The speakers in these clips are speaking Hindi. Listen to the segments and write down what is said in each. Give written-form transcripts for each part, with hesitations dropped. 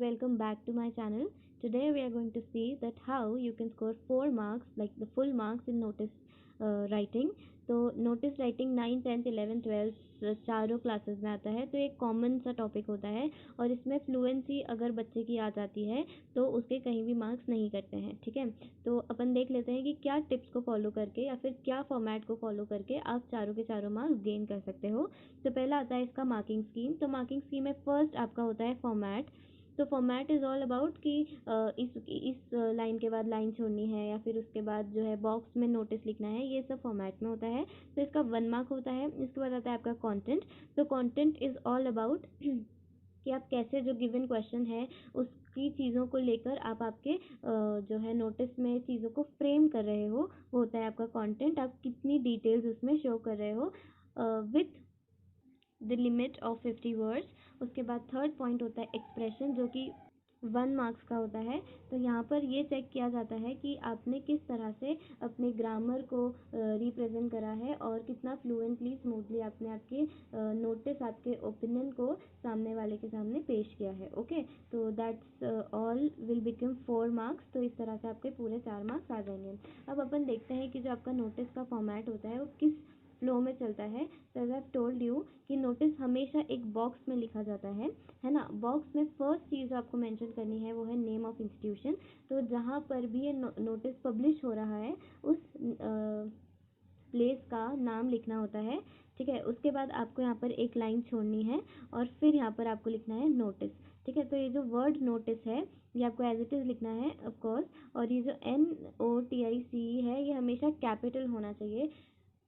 welcome back to my channel. Today we are going to see that how you can score 4 marks like the full marks in notice writing. तो notice writing 9, 10th 11th 12th चारों क्लासेस में आता है, तो एक कॉमन सा टॉपिक होता है और इसमें फ्लुएंसी अगर बच्चे की आ जाती है तो उसके कहीं भी मार्क्स नहीं करते हैं। ठीक है, तो अपन देख लेते हैं कि क्या टिप्स को फॉलो करके या फिर क्या फॉर्मेट को फॉलो करके आप चारों के चारों मार्क्स गेन कर सकते हो। तो पहला आता है इसका मार्किंग स्कीम। तो मार्किंग स्कीम में फर्स्ट आपका होता है फॉर्मेट। तो फॉर्मेट इज़ ऑल अबाउट कि इस लाइन के बाद लाइन छोड़नी है या फिर उसके बाद जो है बॉक्स में नोटिस लिखना है, ये सब फॉर्मेट में होता है। तो इसका 1 मार्क होता है। इसके बाद आता है आपका कंटेंट। तो कंटेंट इज़ ऑल अबाउट कि आप कैसे जो गिवन क्वेश्चन है उसकी चीज़ों को लेकर आप आपके जो है नोटिस में चीज़ों को फ्रेम कर रहे हो, वो होता है आपका कंटेंट। आप कितनी डिटेल्स उसमें शो कर रहे हो with the limit of 50 words. उसके बाद थर्ड पॉइंट होता है एक्सप्रेशन, जो कि 1 मार्क्स का होता है। तो यहाँ पर ये चेक किया जाता है कि आपने किस तरह से अपने ग्रामर को रिप्रेजेंट करा है और कितना फ्लुएंटली स्मूथली आपने आपके नोटिस आपके ओपिनियन को सामने वाले के सामने पेश किया है। ओके, तो that's all will become 4 marks. तो इस तरह से आपके पूरे 4 मार्क्स आ जाएंगे। अब अपन देखते हैं कि जो आपका नोटिस का फॉर्मेट होता है वो किस फ्लो में चलता है। तो एज आई टोल्ड यू कि नोटिस हमेशा एक बॉक्स में लिखा जाता है ना। बॉक्स में फर्स्ट चीज़ आपको मेंशन करनी है वो है नेम ऑफ इंस्टीट्यूशन। तो जहाँ पर भी ये नोटिस पब्लिश हो रहा है उस प्लेस का नाम लिखना होता है। ठीक है, उसके बाद आपको यहाँ पर एक लाइन छोड़नी है और फिर यहाँ पर आपको लिखना है नोटिस। ठीक है, तो ये जो वर्ड नोटिस है ये आपको एज इट इज़ लिखना है ऑफ कोर्स। और ये जो NOTICE है ये हमेशा कैपिटल होना चाहिए।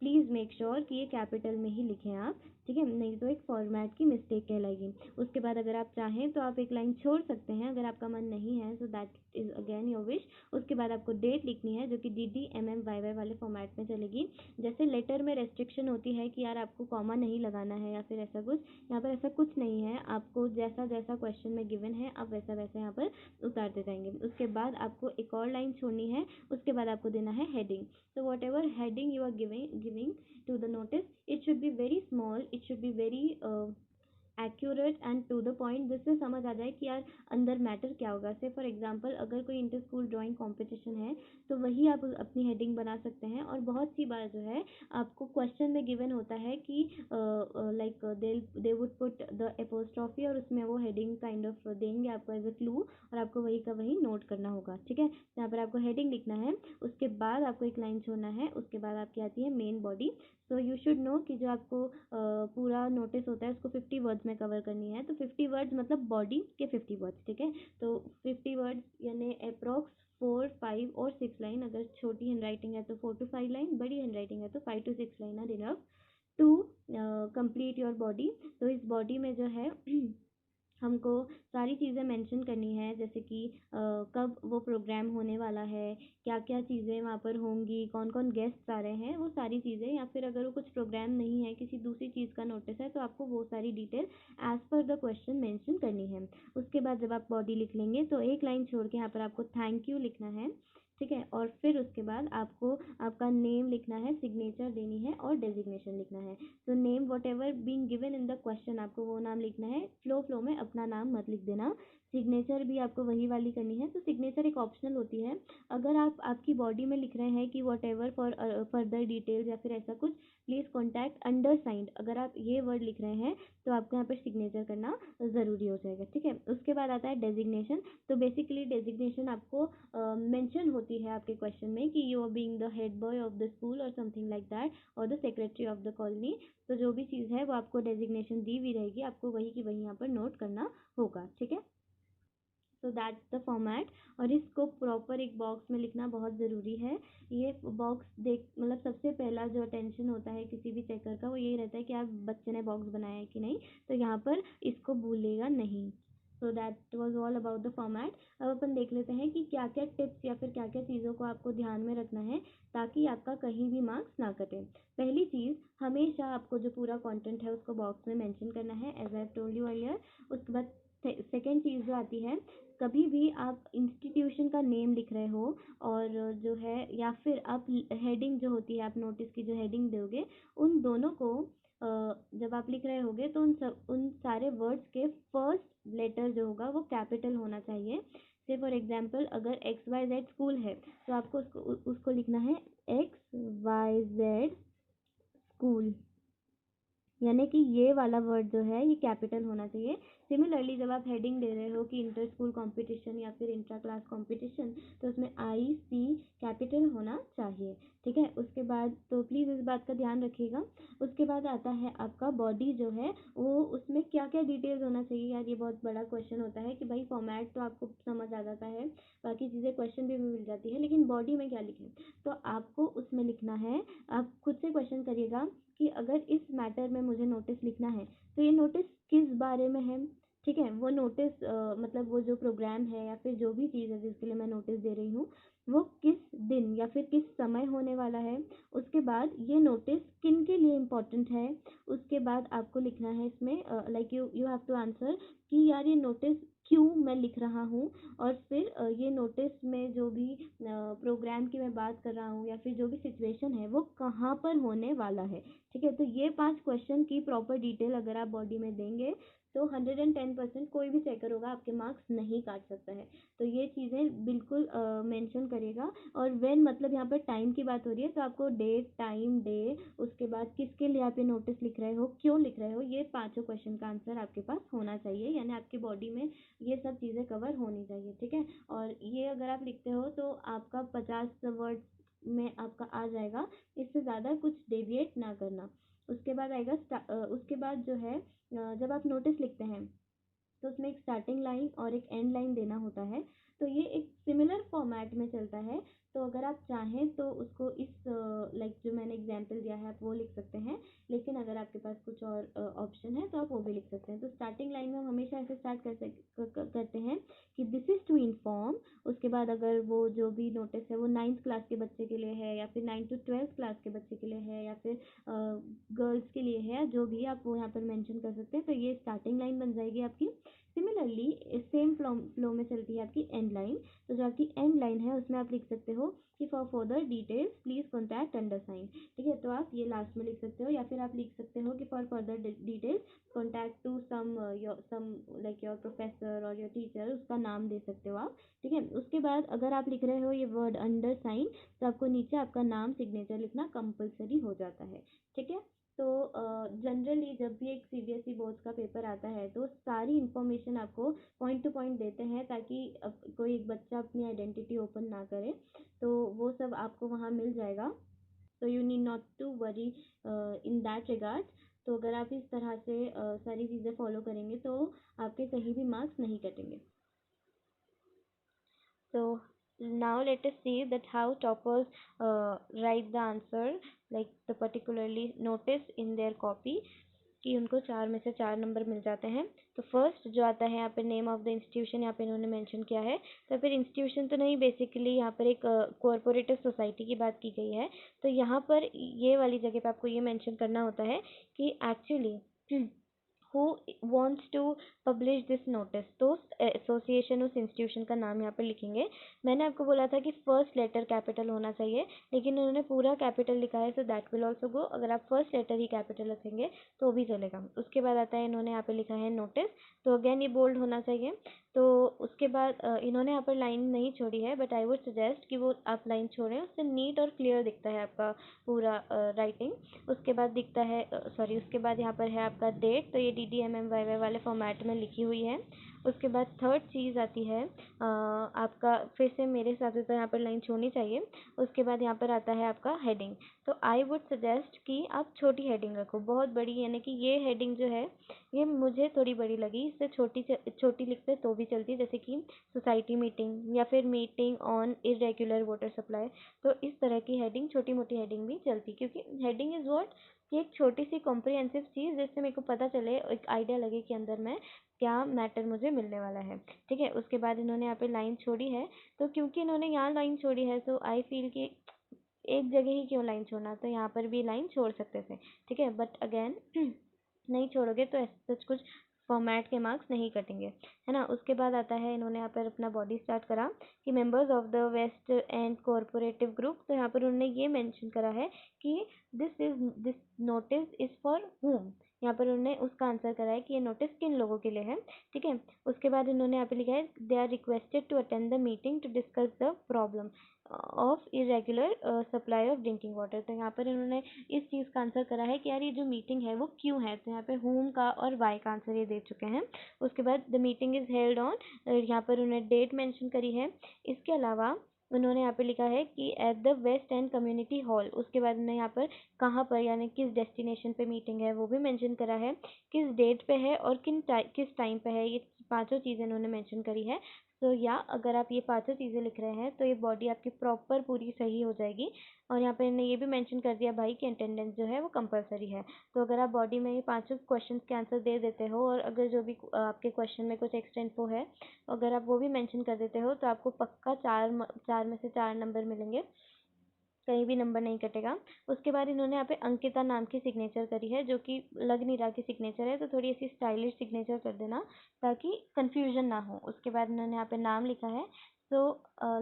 प्लीज़ मेक श्योर कि ये कैपिटल में ही लिखें आप। ठीक है, नहीं तो एक फॉर्मेट की मिस्टेक कहलाएगी। उसके बाद अगर आप चाहें तो आप एक लाइन छोड़ सकते हैं अगर आपका मन नहीं है, so that is again your wish. उसके बाद आपको डेट लिखनी है जो कि DDMMYY वाले फॉर्मेट में चलेगी। जैसे लेटर में रेस्ट्रिक्शन होती है कि यार आपको कॉमा नहीं लगाना है या फिर ऐसा कुछ, यहाँ पर ऐसा कुछ नहीं है। आपको जैसा जैसा क्वेश्चन में गिवन है आप वैसा वैसा यहाँ पर उतारते जाएंगे। उसके बाद आपको एक और लाइन छोड़नी है। उसके बाद आपको देना है heading. So whatever heading you are giving to the notice, it should be very small, it should be very accurate and to the point, जिससे समझ आ जाए कि यार अंदर मैटर क्या होगा। से फॉर एग्जांपल अगर कोई इंटर स्कूल ड्राइंग कंपटीशन है तो वही आप अपनी हेडिंग बना सकते हैं। और बहुत सी बार जो है आपको क्वेश्चन में गिवन होता है कि like they would put the apostrophe और उसमें वो हेडिंग काइंड ऑफ देंगे आपको एज अ क्लू और आपको वही का वही नोट करना होगा। ठीक है, यहाँ पर आपको हेडिंग लिखना है। उसके बाद आपको एक लाइन छोड़ना है। उसके बाद आपकी आती है main body. So you should know कि जो आपको पूरा नोटिस होता है उसको 50 वर्ड्स में कवर करनी है। तो 50 वर्ड्स मतलब बॉडी के 50 वर्ड्स। ठीक है, तो 50 वर्ड्स यानी अप्रॉक्स 4, 5 और 6 लाइन। अगर छोटी हैंड राइटिंग है तो 4 to 5 लाइन, बड़ी हैंड राइटिंग है तो 5 to 6 line are enough to complete your body. तो इस बॉडी में जो है हमको सारी चीज़ें मेंशन करनी है, जैसे कि कब वो प्रोग्राम होने वाला है, क्या क्या चीज़ें वहाँ पर होंगी, कौन कौन गेस्ट्स आ रहे हैं, वो सारी चीज़ें। या फिर अगर वो कुछ प्रोग्राम नहीं है, किसी दूसरी चीज़ का नोटिस है, तो आपको वो सारी detail as per the question mention करनी है। उसके बाद जब आप बॉडी लिख लेंगे तो एक लाइन छोड़ के यहाँ पर आपको थैंक यू लिखना है। ठीक है, और फिर उसके बाद आपको आपका नेम लिखना है, सिग्नेचर देनी है और डेजिग्नेशन लिखना है। तो name what ever being given in the question आपको वो नाम लिखना है। फ्लो में अपना नाम मत लिख देना। सिग्नेचर भी आपको वही वाली करनी है। तो सिग्नेचर एक ऑप्शनल होती है। अगर आप आपकी बॉडी में लिख रहे हैं कि what ever for further details या फिर ऐसा कुछ, प्लीज़ कॉन्टैक्ट अंडरसाइंड, अगर आप ये वर्ड लिख रहे हैं तो आपको यहाँ पर सिग्नेचर करना ज़रूरी हो जाएगा। ठीक है, उसके बाद आता है डेजिग्नेशन। तो बेसिकली डेजिग्नेशन आपको मेंशन होती है आपके क्वेश्चन में कि you are being the head boy of the school और समथिंग लाइक दैट, और the secretary of the colony. तो जो भी चीज़ है वो आपको डेजिग्नेशन दी हुई रहेगी, आपको वही की वही यहाँ पर नोट करना होगा। ठीक है, सो दैट्स द फॉर्मेट। और इसको प्रॉपर एक बॉक्स में लिखना बहुत ज़रूरी है। ये बॉक्स देख मतलब सबसे पहला जो अटेंशन होता है किसी भी चेकर का वो यही रहता है कि आप बच्चे ने बॉक्स बनाया है कि नहीं, तो यहाँ पर इसको भूलेगा नहीं। So that was all about the format. अब अपन देख लेते हैं कि क्या क्या टिप्स या फिर क्या क्या चीज़ों को आपको ध्यान में रखना है ताकि आपका कहीं भी मार्क्स ना कटे। पहली चीज़, हमेशा आपको जो पूरा कंटेंट है उसको बॉक्स में मेंशन करना है, as I told you earlier. उसके बाद सेकेंड चीज़ जो आती है, कभी भी आप इंस्टीट्यूशन का नेम लिख रहे हो और जो है या फिर आप हेडिंग जो होती है, आप नोटिस की जो हेडिंग दोगे, उन दोनों को जब आप लिख रहे होगे तो उन सारे वर्ड्स के फर्स्ट लेटर जो होगा वो कैपिटल होना चाहिए। से फॉर एग्जाम्पल अगर XYZ स्कूल है तो आपको उसको लिखना है XYZ स्कूल, यानी कि ये वाला वर्ड जो है ये कैपिटल होना चाहिए। सिमिलरली जब आप हेडिंग दे रहे हो कि इंटर स्कूल कॉम्पिटिशन या फिर इंट्रा क्लास कॉम्पिटिशन, तो उसमें IC कैपिटल होना चाहिए, ठीक है। उसके बाद तो प्लीज़ इस बात का ध्यान रखिएगा। उसके बाद आता है आपका बॉडी जो है वो, उसमें क्या क्या डिटेल्स होना चाहिए। यार ये बहुत बड़ा क्वेश्चन होता है कि भाई फॉर्मेट तो आपको समझ आ जाता है, बाकी चीज़ें क्वेश्चन भी मिल जाती है, लेकिन बॉडी में क्या लिखें। तो आपको उसमें लिखना है, आप खुद से क्वेश्चन करिएगा कि अगर इस मैटर में मुझे नोटिस लिखना है तो ये नोटिस किस बारे में है, ठीक है। वो नोटिस मतलब वो जो प्रोग्राम है या फिर जो भी चीज़ है जिसके लिए मैं नोटिस दे रही हूँ वो किस दिन या फिर किस समय होने वाला है। उसके बाद ये नोटिस किन के लिए इम्पोर्टेंट है। उसके बाद आपको लिखना है इसमें like you have to answer कि यार ये नोटिस क्यों मैं लिख रहा हूँ, और फिर ये नोटिस में जो भी प्रोग्राम की मैं बात कर रहा हूँ या फिर जो भी सिचुएशन है वो कहाँ पर होने वाला है, ठीक है। तो ये 5 क्वेश्चन की प्रॉपर डिटेल अगर आप बॉडी में देंगे तो 110% कोई भी चेकर होगा आपके मार्क्स नहीं काट सकता है। तो ये चीज़ें बिल्कुल मेंशन करेगा। और व्हेन मतलब यहाँ पर टाइम की बात हो रही है तो आपको डेट, टाइम, डे, उसके बाद किसके लिए आप ये नोटिस लिख रहे हो, क्यों लिख रहे हो, ये पाँचों क्वेश्चन का आंसर आपके पास होना चाहिए, यानी आपकी बॉडी में ये सब चीज़ें कवर होनी चाहिए, ठीक है। और ये अगर आप लिखते हो तो आपका 50 वर्ड में आपका आ जाएगा, इससे ज़्यादा कुछ डेविएट ना करना। उसके बाद आएगा उसके बाद जो है जब आप नोटिस लिखते हैं तो उसमें एक स्टार्टिंग लाइन और एक एंड लाइन देना होता है। तो ये एक सिमिलर फॉर्मेट में चलता है। तो अगर आप चाहें तो उसको इस लाइक जो मैंने एग्जांपल दिया है आप वो लिख सकते हैं, लेकिन अगर आपके पास कुछ और ऑप्शन है तो आप वो भी लिख सकते हैं। तो स्टार्टिंग लाइन में हम हमेशा ऐसे स्टार्ट करते हैं कि दिस इज़ टू इन्फॉर्म। उसके बाद अगर वो जो भी नोटिस है वो 9th क्लास के बच्चे के लिए है या फिर 9 to 12th क्लास के बच्चे के लिए है या फिर गर्ल्स के लिए है, जो भी आप वो यहाँ पर मेंशन कर सकते हैं। तो ये स्टार्टिंग लाइन बन जाएगी आपकी। सिमिलरली सेम फ्लो में चलती है आपकी एंड लाइन। तो जो आपकी एंड लाइन है उसमें आप लिख सकते हो कि for further details please contact undersigned, ठीक है। तो आप ये लास्ट में लिख सकते हो, या फिर आप लिख सकते हो कि for further details contact to some like your professor और योर टीचर, उसका नाम दे सकते हो आप, ठीक है। उसके बाद अगर आप लिख रहे हो ये वर्ड अंडरसाइन तो आपको नीचे आपका नाम, सिग्नेचर लिखना कंपलसरी हो जाता है, ठीक है। तो जनरली जब भी एक CBSE बोर्ड्स का पेपर आता है तो सारी इन्फॉर्मेशन आपको पॉइंट टू पॉइंट देते हैं, ताकि कोई एक बच्चा अपनी आइडेंटिटी ओपन ना करे, तो वो सब आपको वहाँ मिल जाएगा। तो you need not to worry in that regard. तो अगर आप इस तरह से सारी चीज़ें फॉलो करेंगे तो आपके कहीं भी मार्क्स नहीं कटेंगे। So now let us see that how toppers write the answer, like the particularly notice in their copy, कि उनको 4 में से 4 नंबर मिल जाते हैं। तो फर्स्ट जो आता है यहाँ पे नेम ऑफ द इंस्टीट्यूशन यहाँ पे इन्होंने मेंशन किया है। तो फिर इंस्टीट्यूशन तो नहीं, बेसिकली यहाँ पर एक कोऑपरेटिव सोसाइटी की बात की गई है। तो यहाँ पर ये वाली जगह पे आपको ये मेंशन करना होता है कि actually who wants to publish this notice. तो एसोसिएशन उस इंस्टीट्यूशन का नाम यहाँ पर लिखेंगे। मैंने आपको बोला था कि फर्स्ट लेटर कैपिटल होना चाहिए, लेकिन उन्होंने पूरा कैपिटल लिखा है, so that will also go. अगर आप फर्स्ट लेटर ही कैपिटल रखेंगे तो भी चलेगा। उसके बाद आता है इन्होंने यहाँ पे लिखा है नोटिस, तो अगेन ये बोल्ड होना चाहिए। तो उसके बाद इन्होंने यहाँ पर लाइन नहीं छोड़ी है, बट आई वुड सजेस्ट कि वो आप लाइन छोड़ें, उससे नीट और क्लियर दिखता है आपका पूरा राइटिंग। उसके बाद दिखता है उसके बाद यहाँ पर है आपका डेट, तो ये DDMMYY वाले फॉर्मेट में लिखी हुई है। उसके बाद थर्ड चीज़ आती है आपका, फिर से मेरे हिसाब से तो यहाँ पर लाइन छोड़नी चाहिए। उसके बाद यहाँ पर आता है आपका हेडिंग। तो आई वुड सजेस्ट कि आप छोटी हेडिंग रखो, बहुत बड़ी, यानी कि ये हेडिंग जो है ये मुझे थोड़ी बड़ी लगी, इससे छोटी लिखते तो भी चलती, जैसे कि सोसाइटी मीटिंग या फिर meeting on irregular water supply. तो इस तरह की हेडिंग, छोटी मोटी हेडिंग भी चलती, क्योंकि हेडिंग इज़ व्हाट, कि एक छोटी सी कॉम्प्रिहेंसिव चीज़ जिससे मेरे को पता चले, एक आइडिया लगे कि अंदर में क्या मैटर मुझे मिलने वाला है, ठीक है। उसके बाद इन्होंने यहाँ पे लाइन छोड़ी है, तो क्योंकि इन्होंने यहाँ लाइन छोड़ी है तो आई फील कि एक जगह ही क्यों लाइन छोड़ना, तो यहाँ पर भी लाइन छोड़ सकते थे, ठीक है। बट अगेन नहीं छोड़ोगे तो ऐसा कुछ फॉर्मेट के मार्क्स नहीं कटेंगे, है ना। उसके बाद आता है, इन्होंने यहाँ पर अपना बॉडी स्टार्ट करा कि members of the West End corporative group. तो यहाँ पर उन्होंने ये मेंशन करा है कि this notice is for whom। यहाँ पर उन्होंने उसका आंसर करा है कि ये नोटिस किन लोगों के लिए है, ठीक है। उसके बाद इन्होंने यहाँ पे लिखा है they are requested to attend the meeting to discuss the problem of irregular supply of drinking water. तो यहाँ पर इन्होंने इस चीज़ का आंसर करा है कि यार ये जो मीटिंग है वो क्यों है। तो यहाँ पे whom का और why का आंसर ये दे चुके हैं। उसके बाद the meeting is held on, यहाँ पर उन्होंने डेट मेंशन करी है। इसके अलावा उन्होंने यहाँ पे लिखा है कि at the West End community hall. उसके बाद उन्होंने यहाँ पर कहाँ पर यानी किस डेस्टिनेशन पे मीटिंग है वो भी मेंशन करा है, किस डेट पे है और किस टाइम पे है। ये पांचों चीज़ें उन्होंने मेंशन करी है। तो या अगर आप ये पांचों चीज़ें लिख रहे हैं तो ये बॉडी आपकी प्रॉपर पूरी सही हो जाएगी। और यहाँ पे इन्होंने ये भी मेंशन कर दिया भाई कि अटेंडेंस जो है वो कंपलसरी है। तो अगर आप बॉडी में ये पांचों क्वेश्चंस के आंसर दे देते हो और अगर जो भी आपके क्वेश्चन में कुछ एक्स्ट्रा इन्फो है अगर आप वो भी मेंशन कर देते हो तो आपको पक्का चार में से 4 नंबर मिलेंगे, कहीं भी नंबर नहीं कटेगा। उसके बाद इन्होंने यहाँ पे अंकिता नाम की सिग्नेचर करी है, जो कि लग नहीं रहा कि सिग्नेचर है, तो थोड़ी ऐसी स्टाइलिश सिग्नेचर कर देना ताकि कंफ्यूजन ना हो। उसके बाद इन्होंने यहाँ पे नाम लिखा है। So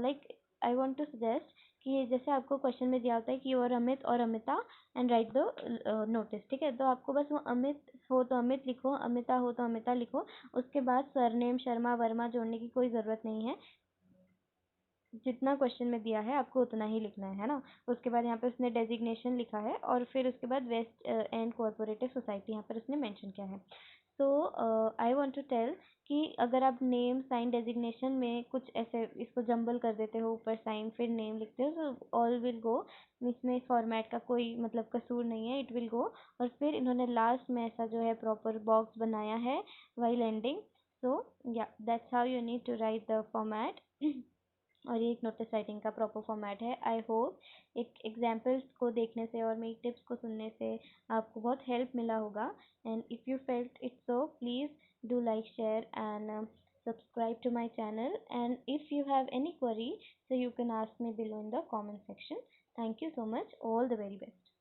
like I want to suggest कि जैसे आपको क्वेश्चन में दिया होता है कि यू आर अमित और Amita and right the notice, ठीक है। तो आपको बस वो अमित हो तो अमित लिखो, अमिता हो तो अमिता लिखो। उसके बाद सरनेम शर्मा वर्मा जोड़ने की कोई ज़रूरत नहीं है, जितना क्वेश्चन में दिया है आपको उतना ही लिखना है ना। उसके बाद यहाँ पे उसने डेजिग्नेशन लिखा है और फिर उसके बाद वेस्ट एंड कॉरपोरेटिव सोसाइटी यहाँ पर उसने मेंशन किया है। सो आई वांट टू टेल कि अगर आप नेम साइन डेजिग्नेशन में कुछ ऐसे इसको जंबल कर देते हो, ऊपर साइन फिर नेम लिखते हो, तो ऑल विल गो। इसमें फॉर्मेट का कोई मतलब कसूर नहीं है, इट विल गो। और फिर इन्होंने लास्ट में ऐसा जो है प्रॉपर बॉक्स बनाया है वाइल एंडिंग। सो या that's how you need to write the format. और ये एक नोटिस राइटिंग का प्रॉपर फॉर्मेट है। आई होप एक एग्जाम्पल्स को देखने से और मेरी टिप्स को सुनने से आपको बहुत हेल्प मिला होगा। And if you felt it so please do like share and subscribe to my channel, and if you have any query so you can ask me below in the comment section. Thank you so much, all the very best.